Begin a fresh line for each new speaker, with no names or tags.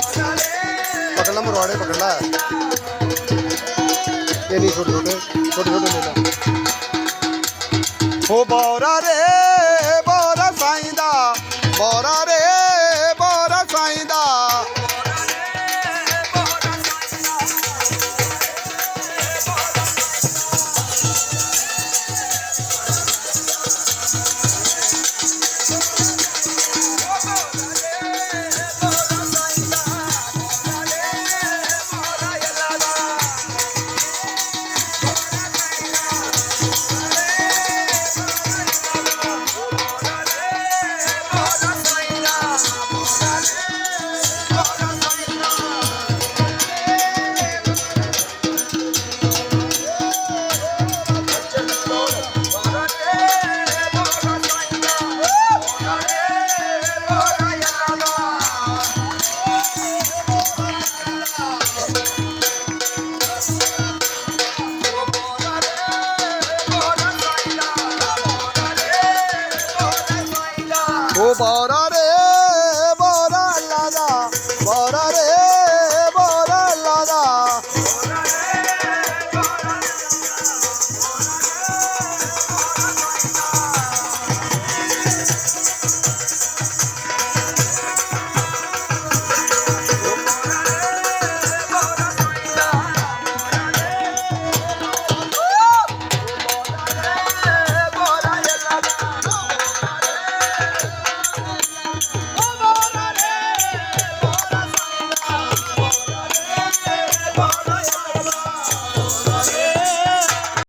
पकड़ना मुरवाड़े पकड़ना ये नहीं छोटे छोटे छोटे छोटे लेना ओ बोरा रे बोरा साईंदा बोरा रे बोरा साईंदा ओ बोरा